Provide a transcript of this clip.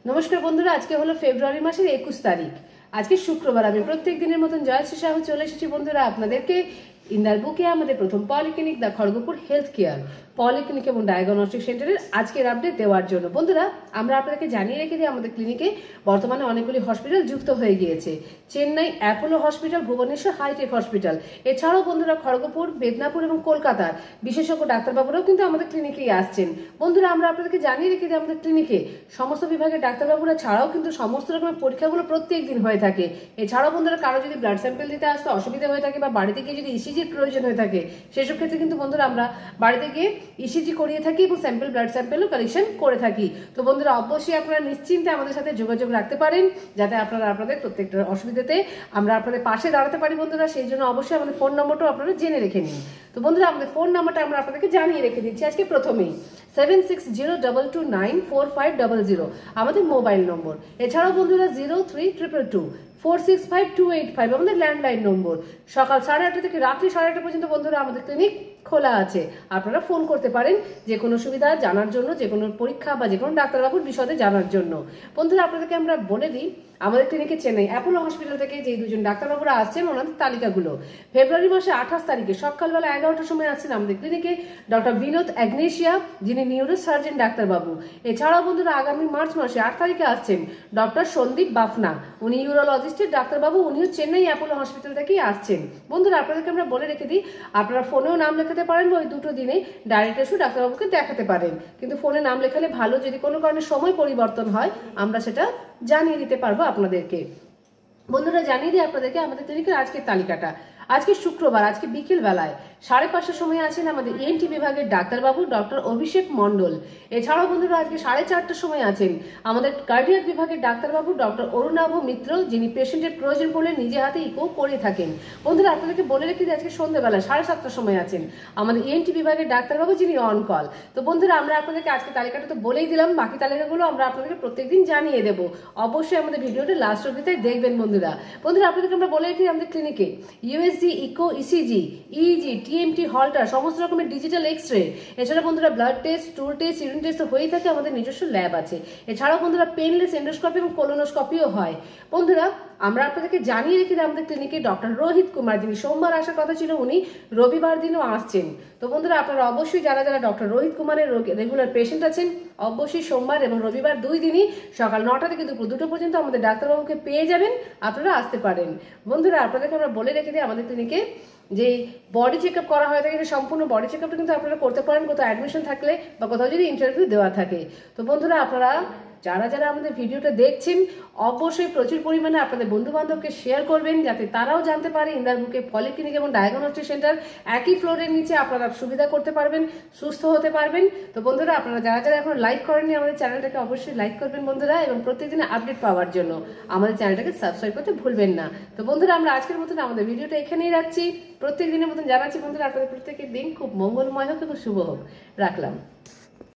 নমস্কার বন্ধুরা, আজকে হলো ফেব্রুয়ারি মাসের 21 তারিখ। আজকে শুক্রবার। আমি প্রত্যেক দিনের মতন জয়শ্রী সাহু চলে এসেছি বন্ধুরা আপনাদেরকে ইন্দার বুকে আমাদের প্রথম polyclinic the Kharagpur health care polyclinic এবং ডায়াগনস্টিক সেন্টারের আজকের আপডেট দেওয়ার জন্য। বন্ধুরা, আমরা আপনাদেরকে জানিয়ে রেখে দিই আমাদের ক্লিনিকে বর্তমানে অনেকগুলি হসপিটাল যুক্ত হয়ে গিয়েছে। Chennai Apollo hospital, Bhubaneswar hi-tech hospital, এছাড়াও বন্ধুরা খড়গপুর, মেদিনীপুর এবং কলকাতার বিশেষজ্ঞ ডাক্তারবাবুরাও কিন্তু আমাদের ক্লিনিকেই আসছেন। বন্ধুরা, আমরা আপনাদেরকে জানিয়ে রেখে দিই আমাদের ক্লিনিকে সমস্ত বিভাগের ডাক্তারবাবুরা ছাড়াও কিন্তু সমস্ত রকমের পরীক্ষাগুলো প্রত্যেক দিন হয়ে থাকে। এছাড়াও বন্ধুরা কারো যদি ব্লাড স্যাম্পেল দিতে আসতে অসুবিধা হয়ে থাকে বা বাড়িতে গিয়ে যদি ইসিজির প্রয়োজন হয়ে থাকে, সেসব ক্ষেত্রে কিন্তু বন্ধুরা আমরা বাড়িতে গিয়ে ইসিজি করিয়ে থাকি এবং ব্লাড স্যাম্পেলও কালেকশন করে থাকি। তো বন্ধুরা, অবশ্যই আপনারা নিশ্চিন্তে আমাদের সাথে যোগাযোগ রাখতে পারেন, যাতে আপনারা আপনাদের প্রত্যেকটা অসুবিধাতে আমরা আপনাদের পাশে দাঁড়াতে পারি। বন্ধুরা, সেই জন্য অবশ্যই আমাদের ফোন নম্বরটাও আপনারা জেনে রেখে নিন। তো বন্ধুরা, আমাদের ফোন নাম্বারটা আমরা আপনাদেরকে জানিয়ে রেখে দিচ্ছি আজকে প্রথমেই 7602294500 আমাদের মোবাইল নম্বর। এছাড়াও বন্ধুরা 03222465 আমাদের ল্যান্ডলাইন নম্বর। সকাল 8:30 থেকে রাত্রি 8:30 পর্যন্ত বন্ধুরা আমাদের ক্লিনিক খোলা আছে। আপনারা ফোন করতে পারেন যে কোনো সুবিধা জানার জন্য, যে কোনো পরীক্ষা বা যে কোনো ডাক্তারবাবুর বিশদে জানার জন্য। বন্ধুরা, আপনাদেরকে আমরা বলে দিই আমাদের ক্লিনিকে চেন্নাই অ্যাপোলো হসপিটাল থেকে যে দুজন ডাক্তারবাবুরা আসছেন ওনাদের তালিকাগুলো। ফেব্রুয়ারি মাসে 28 তারিখে সকালবেলা 11টার সময় আসছেন আমাদের ক্লিনিকে ডক্টর বিনোদ অ্যাগনেশিয়া, যিনি নিউরো সার্জন ডাক্তারবাবু। এছাড়াও বন্ধুরা আগামী মার্চ মাসে 8 তারিখে আসছেন ডক্টর সন্দীপ বাফনা, উনি ইউরোলজিস্টের ডাক্তারবাবু, উনিও চেন্নাই অ্যাপোলো হসপিটাল থেকেই আসছেন। বন্ধুরা, আপনাদেরকে আমরা বলে রেখে দিই আপনারা ফোনেও নাম লেখাতে পারেন বা ওই দুটো দিনে ডাইরেক্ট এসে ডাক্তারবাবুকে দেখাতে পারেন, কিন্তু ফোনে নাম লেখালে ভালো। যদি কোনো কারণে সময় পরিবর্তন হয় আমরা সেটা জানিয়ে দিতে পারবো আপনাদেরকে। বন্ধুরা, জানিয়ে দিই আপনাদেরকে আমাদের ক্লিনিকের আজকের তালিকাটা। আজকে শুক্রবার, আজকে বিকেল বেলায় 5:30 সময় আছেন আমাদের ENT বিভাগের ডাক্তারবাবু ডক্টর অভিষেক মণ্ডল। এছাড়াও বন্ধুরা আজকে 4:30 সময় আছেন আমাদের কার্ডিয়াক বিভাগের ডাক্তারবাবু ডক্টর অরুণাভ মিত্র, যিনি পেশেন্টের প্রয়োজন পড়লে নিজে হাতে ইকো করে থাকেন। বন্ধুরা, আপনাদেরকে বলে রেখে দিই আজকে সন্ধ্যেবেলা 7:30 সময় আছেন আমাদের ENT বিভাগের ডাক্তারবাবু, যিনি অন কল। তো বন্ধুরা, আমরা আপনাদেরকে আজকে তালিকাটা তো বলেই দিলাম, বাকি তালিকাগুলো আমরা আপনাদেরকে প্রত্যেকদিন জানিয়ে দেবো। অবশ্যই আমাদের ভিডিওটা লাস্ট অবধি দেখবেন। বন্ধুরা, আপনাদেরকে আমরা বলে রেখে আমাদের ক্লিনিকে USG, echo, ECG, EEG, TMT, Holter, সমস্ত রকমের ডিজিটাল এক্সরে, এছাড়া বন্ধুরা blood test, stool test, urine test হয়েই থাকে। আমাদের নিজস্ব ল্যাব আছে। এছাড়াও বন্ধুরা পেনলেস এন্ডোস্কোপি এবং কোলোনোস্কোপিও হয়। বন্ধুরা, আমরা আপনাদেরকে জানিয়ে রেখে দিই আমাদের ক্লিনিকে ডক্টর রোহিত কুমার, যিনি সোমবার আসার কথা ছিল, উনি রবিবার দিনও আসছেন। তো বন্ধুরা, আপনারা অবশ্যই যারা যারা ডক্টর রোহিত কুমারের রেগুলার পেশেন্ট আছেন, অবশ্যই সোমবার এবং রবিবার 2 দিনই সকাল 9টা থেকে দুপুর 2টো পর্যন্ত আমাদের ডাক্তারবাবুকে পেয়ে যাবেন, আপনারা আসতে পারেন। বন্ধুরা, আপনাদেরকে আমরা বলে রেখে দিই আমাদের ক্লিনিকে যে বডি চেক আপ করা হয়ে থাকে, সম্পূর্ণ বডি চেক আপটা কিন্তু আপনারা করতে পারেন কোথাও অ্যাডমিশন থাকলে বা কোথাও যদি ইন্টারভিউ দেওয়া থাকে। তো বন্ধুরা, আপনারা যারা যারা আমাদের ভিডিওটা দেখছেন অবশ্যই প্রচুর পরিমাণে আপনাদের বন্ধু বান্ধবকে শেয়ার করবেন, যাতে তারাও জানতে পারে ইন্দার বুকে পলিক্লিনিক এবং ডায়াগনস্টিক সেন্টার একই ফ্লোরের নিচে আপনারা সুবিধা করতে পারবেন, সুস্থ হতে পারবেন। তো বন্ধুরা, আপনারা যারা যারা এখন লাইক করেননি আমাদের চ্যানেলটাকে অবশ্যই লাইক করবেন বন্ধুরা, এবং প্রত্যেকদিন আপডেট পাওয়ার জন্য আমাদের চ্যানেলটাকে সাবস্ক্রাইব করতে ভুলবেন না। তো বন্ধুরা, আমরা আজকের মতন আমাদের ভিডিওটা এখানেই রাখছি। প্রত্যেক দিনের মতন জানাচ্ছি বন্ধুরা আপনাদের প্রত্যেকের দিন খুব মঙ্গলময় হোক এবং শুভ হোক। রাখলাম।